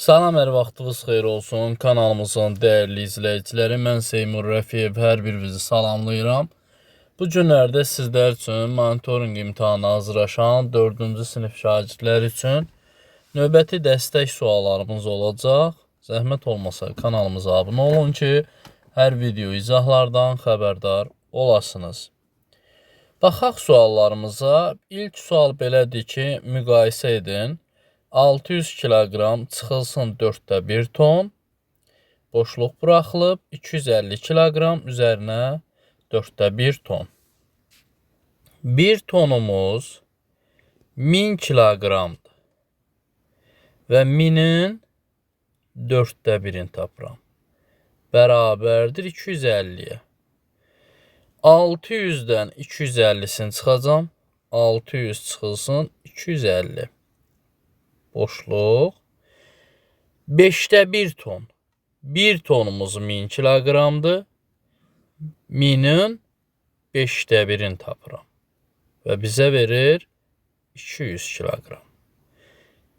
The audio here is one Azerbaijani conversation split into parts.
Salam, hər vaxtınız xeyir olsun. Kanalımızın dəyərli izləyiciləri, mən Seymur Rəfiyev, hər birinizi salamlayıram. Bu günlərdə sizlər üçün monitorinq imtahanına hazırlaşan 4-cü sinif şagirdləri üçün növbəti dəstək suallarımız olacaq. Zəhmət olmasa kanalımıza abunə olun ki, hər video izahlardan xəbərdar olasınız. Baxaq suallarımıza. İlk sual belədir ki, müqayisə edin. 600 kiloqram çıxılsın 4də 1 ton, boşluq buraxılıb, 250 kiloqram üzərinə 4də 1 ton. 1 tonumuz 1000 kiloqramdır və 1000-in 4də 1-ini tapıram. Bərabərdir 250-yə. 600-dən 250-sini çıxacam. 600 çıxılsın 250. Boşluq. 5də 1 ton. 1 tonumuz 1000 kiloqramdır. 1000-in 5də 1-ini tapıram. Və bizə verir 200 kiloqram.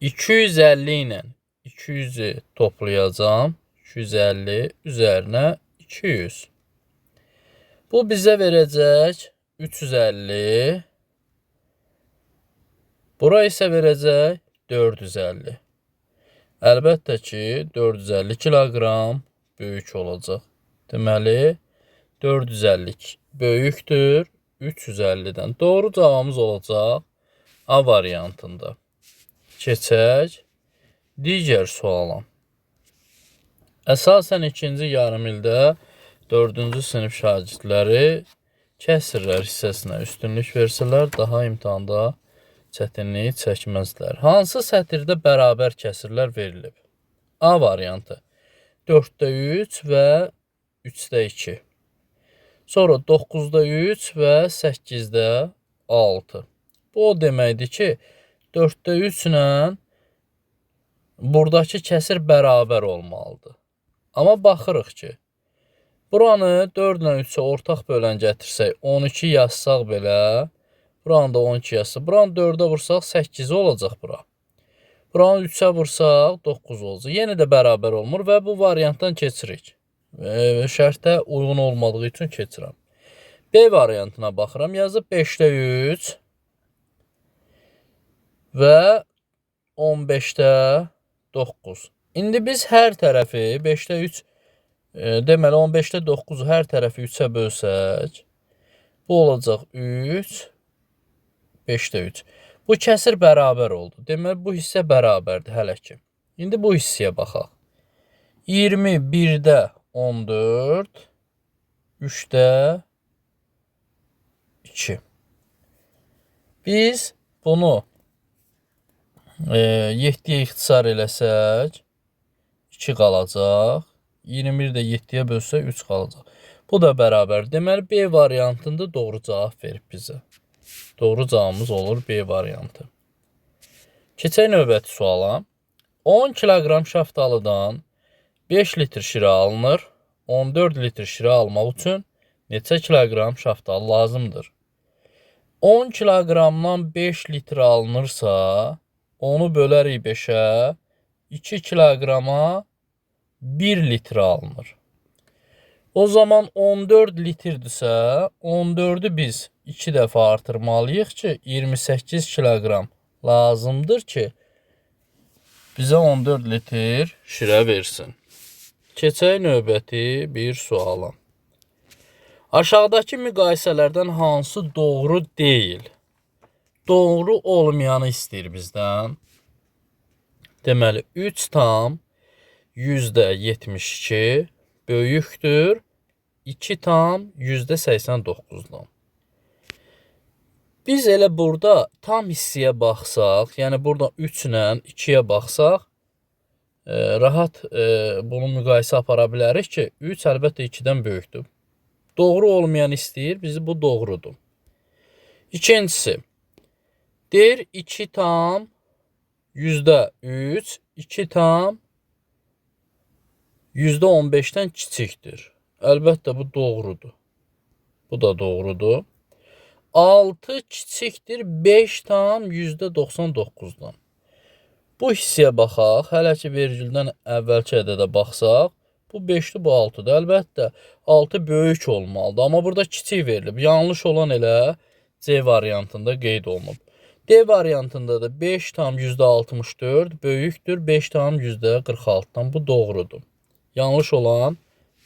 250 ilə 200-ü toplayacam. 250 üzərinə 200. Bu bizə verəcək 350. Bura isə verəcək 450. Əlbəttə ki, 450 kiloqram böyük olacaq. Deməli, 450 böyükdür 350-dən. Doğru cavabımız olacaq A variantında. Keçək digər suala. Əsasən ikinci yarım ildə 4-cü sinif şagirdləri kəsrlər hissəsinə üstünlük versələr, daha imtahanda çətinlik çəkməzlər. Hansı sətirdə bərabər kəsirlər verilib? A variantı 4də 3 və 3də 2. Sonra 9da 3 və 8də 6. Bu o deməkdir ki, 4də 3 ilə buradakı kəsir bərabər olmalıdır. Amma baxırıq ki, buranı 4 ilə 3-ə ortaq bölən gətirsək, 12 yazsaq belə, buranı da 12 yazsaq, buranı 4-ə vursaq 8 olacaq bura. Buranı 3-ə vursaq 9 olacaq. Yenə də bərabər olmur və bu variantdan keçirik. Şərtə uyğun olmadığı üçün keçirəm. B variantına baxıram. Yazıb 5də 3 və 15də 9. İndi biz hər tərəfi 5də 3, deməli 15də 9-u hər tərəfi 3-ə bölsək, bu olacaq 3, 5də 3. Bu kəsir bərabər oldu. Deməli, bu hissə bərabərdir hələ ki. İndi bu hissəyə baxaq. 21-də 14, 3də 2. Biz bunu 7-yə ixtisar eləsək, 2 qalacaq. 21-də 7-yə bölsək 3 qalacaq. Bu da bərabər. Deməli, B variantında doğru cavab verib bizə. Doğru cavabımız olur B variantı. Keçək növbəti suala. 10 kiloqram şaftalıdan 5 litr şirə alınır. 14 litr şirə almaq üçün neçə kiloqram şaftalı lazımdır? 10 kiloqramdan 5 litr alınırsa, onu bölərik 5-ə, 2 kiloqrama 1 litr alınır. O zaman 14 litrdirsə, 14'ü biz 2 dəfə artırmalıyıq ki, 28 kiloqram lazımdır ki, bizə 14 litr şirə versin. Keçək növbəti bir suala. Aşağıdakı müqayisələrdən hansı doğru deyil? Doğru olmayanı istəyir bizdən. Deməli, 3 tam %72 böyükdür 2 tam %89'dan. Biz elə burada tam hissəyə baxsaq, yəni burada 3 ilə 2-yə baxsaq, rahat bunu müqayisə apara bilərik ki, 3 əlbəttə 2-dən böyükdür. Doğru olmayan istəyir, bizi bu doğrudur. İkincisi, deyir 2 tam %3, 2 tam %15'dən kiçikdir. Əlbəttə bu doğrudur. Bu da doğrudur. 6 kiçikdir 5 tam %99'dan. Bu hissəyə baxaq. Hələ ki vergüldən əvvəlki ədədə baxsaq, bu 5-dir, bu 6-dır. Əlbəttə 6 böyük olmalıdır, amma burada kiçik verilib. Yanlış olan elə C variantında qeyd olunub. D variantında da 5 tam %64 böyükdür 5 tam %46-dan. Bu doğrudur. Yanlış olan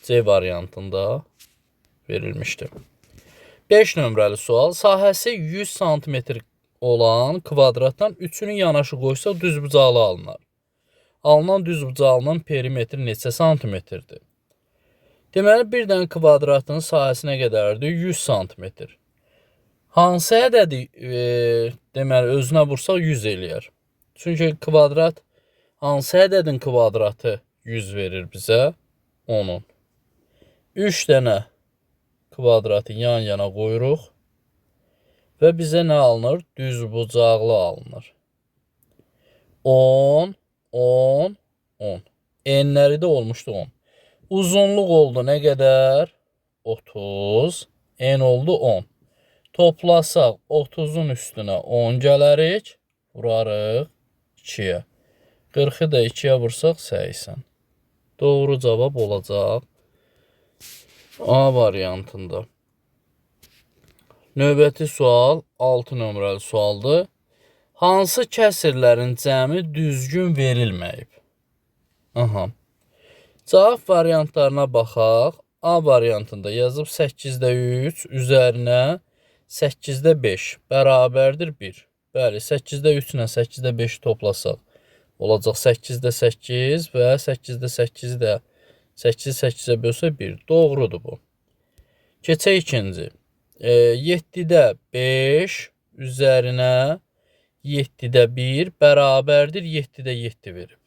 C variantında verilmişdir. 5 nömrəli sual. Sahəsi 100 sm olan kvadratdan 3-ünü yanaşı qoysaq düzbucaqlı alınar. Alınan düzbucaqlının perimetri neçə santimetrdir? Deməli, bir dənə kvadratın sahəsi nə qədərdir? 100 santimetr. Hansı ədədi deməli, özünə vursaq 100 eləyər. Çünki kvadrat, hansı ədədin kvadratı 100 verir bizə? 10-un. 3 dənə kvadratı yan-yana qoyuruq. Və bizə nə alınır? Düzbucaqlı alınır. 10, 10, 10. Enləri də olmuşdu 10. Uzunluq oldu nə qədər? 30. En oldu 10. Toplasaq 30-un üstünə 10 gələrik. Vurarıq 2-yə. 40-ı da 2-yə vursaq 80. Doğru cavab olacaq A variantında. Növbəti sual 6 nömrəli sualdır. Hansı kəsirlərin cəmi düzgün verilməyib? Aha. Cavab variantlarına baxaq. A variantında yazıb 8-də 3 üzərinə 8-də 5 bərabərdir 1. Bəli, 8-də 3 ilə 8-də 5 toplasaq olacaq 8-də 8 və 8-də 8 də 8-i 8-ə bölsə 1. Doğrudur bu. Keçək ikinci. 7-də 5 üzərinə 7-də 1 bərabərdir 7-də 7 verib.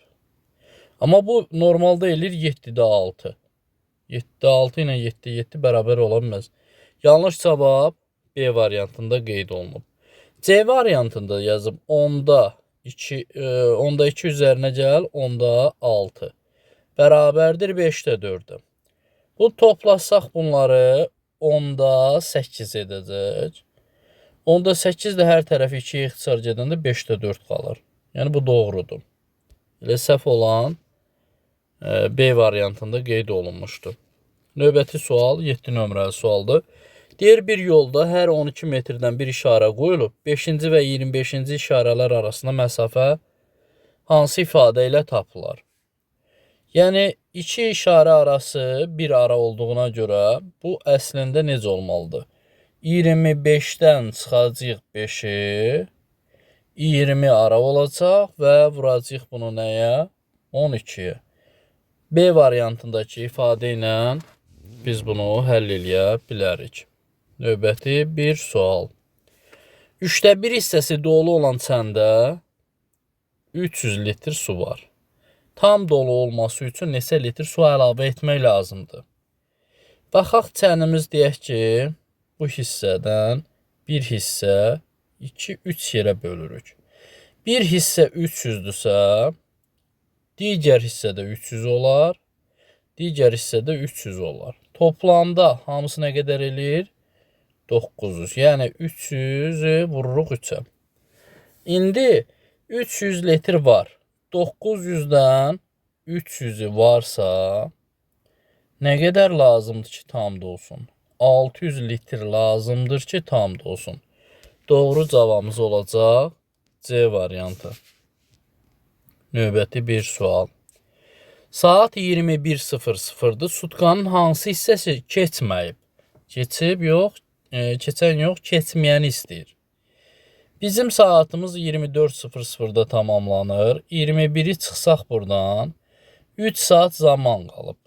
Amma bu normalda eləyir 7-də 6. 7-də 6 ilə 7-də 7 bərabər ola bilməz. Yanlış cavab B variantında qeyd olunub. C variantında yazıb 10-da 2 üzərinə gəl 10-da 6 bərabərdir 5-də 4-ə. Bu toplasaq bunları 10-da 8 edəcək. 10-da 8 də hər tərəfi 2-yə ixtisar gedəndə 5-də 4 qalır. Yəni bu doğrudur. Elə səhv olan B variantında qeyd olunmuşdur. Növbəti sual 7 nömrəli sualdır. Deyir bir yolda hər 12 metrdən bir işarə qoyulub. 5-ci və 25-ci işarələr arasında məsafə hansı ifadə ilə tapılar? Yəni, iki işarə arası bir ara olduğuna görə bu əslində necə olmalıdır? 25-dən çıxacaq 5-i, 20 ara olacaq və vuracaq bunu nəyə? 12-yə. B variantındakı ifadə ilə biz bunu həll eləyə bilərik. Növbəti bir sual. 3-də 1 hissəsi dolu olan çəndə 300 litr su var. Tam dolu olması üçün neçə litr su əlavə etmək lazımdır? Baxaq çənimiz deyək ki, bu hissədən bir hissə 2-3 yerə bölürük. Bir hissə 300-dürsə, digər hissədə 300 olar, digər hissədə 300 olar. Toplamda hamısı nə qədər eləyir? 900. Yəni 300-ü vururuq 3-ə. İndi 300 litr var. 900-dən 300-ü varsa nə qədər lazımdır ki, tam dolsun? 600 litr lazımdır ki, tam dolsun. Doğru cavabımız olacaq C variantı. Növbəti bir sual. Saat 21:00-dır. Sutkanın hansı hissəsi keçməyib? Keçib yox, keçən yox, keçməyəni istəyir. Bizim saatımız 24:00-da tamamlanır. 21-i çıxsaq buradan 3 saat zaman qalıb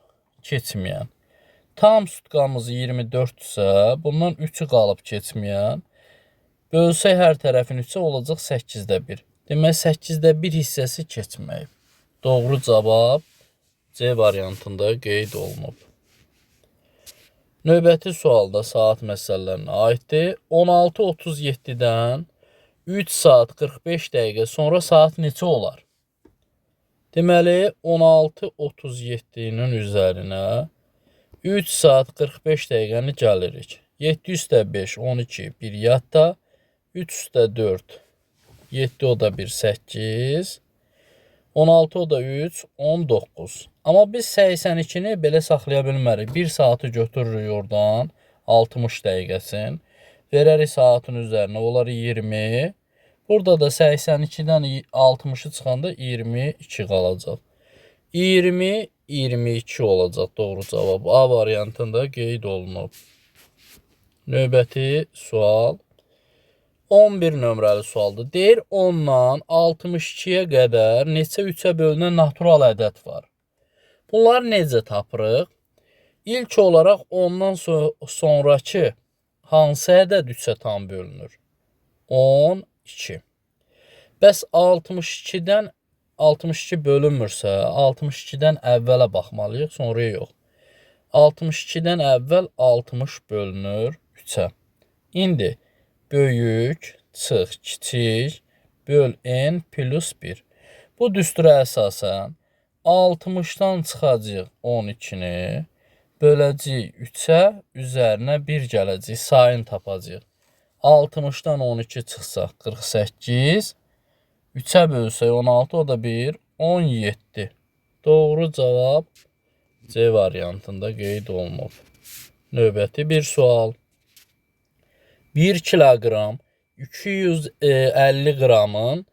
keçməyən. Tam sutkamız 24-dürsə, bundan 3-ü qalıb keçməyən. Bölsək hər tərəfin 3-ə olacaq 8-də 1. Demək 8-də 1 hissəsi keçməyib. Doğru cavab C variantında qeyd olunub. Növbəti sualda saat məsələlərinə aiddir. 16:37-dən 3 saat 45 dəqiqə sonra saat neçə olar? Deməli, 16:37-nin üzərinə 3 saat 45 dəqiqəni gəlirik. 7 üstə 5, 12, 1 yadda, 3 üstə 4, 7 o da 1, 8, 16 o da 3, 19. Amma biz 82-ni belə saxlaya bilmərik. 1 saatı götürürük oradan, 60 dəqiqəsin. Verərik saatın üzərinə, olar 20. Burada da 82-dən 60-ı çıxanda 22 qalacaq. 20, 22 olacaq doğru cavab. A variantında qeyd olunub. Növbəti sual 11 nömrəli sualdır. Deyir 10-dan 62-yə qədər neçə 3-ə bölünən natural ədəd var. Bunları necə tapırıq? İlk olaraq 10-dan sonrakı hansı ədəd 3-ə tam bölünür? 12. Bəs 62 bölünmürsə, 62-dən əvvələ baxmalıyıq, sonra yox. 62-dən əvvəl 60 bölünür 3-ə. İndi böyük çıx kiçik böl n plus 1. Bu düstura əsasən 60-dan çıxacaq 12-ni, böləcəyik 3-ə, üzərinə 1 gələcək, sayını tapacaq. 60-dan 12 çıxsa 48, 3-ə bölsək 16, o da 1, 17. Doğru cavab C variantında qeyd olunub. Növbəti bir sual. 1 kiloqram 250 qramın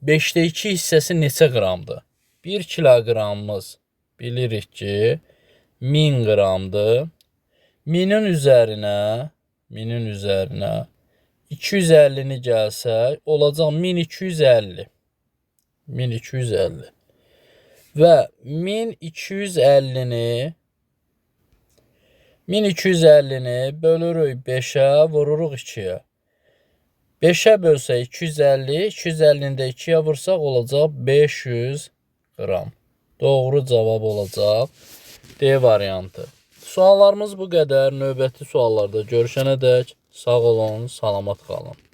5'te 2 hissəsi neçə qramdır? 1 kiloqramımız bilirik ki 1000 qramdır. Minin üzərinə 250-ni gəlsək olacaq 1250. 1250. Və 1250-ni bölürük 5'ə, vururuq 2'yə. 5'ə bölsək 250, 250-ni də 2'yə vursaq olacaq 500 qram. Doğru cavab olacaq D variantı. Suallarımız bu qədər. Növbəti suallarda görüşənədək sağ olun, salamat qalın.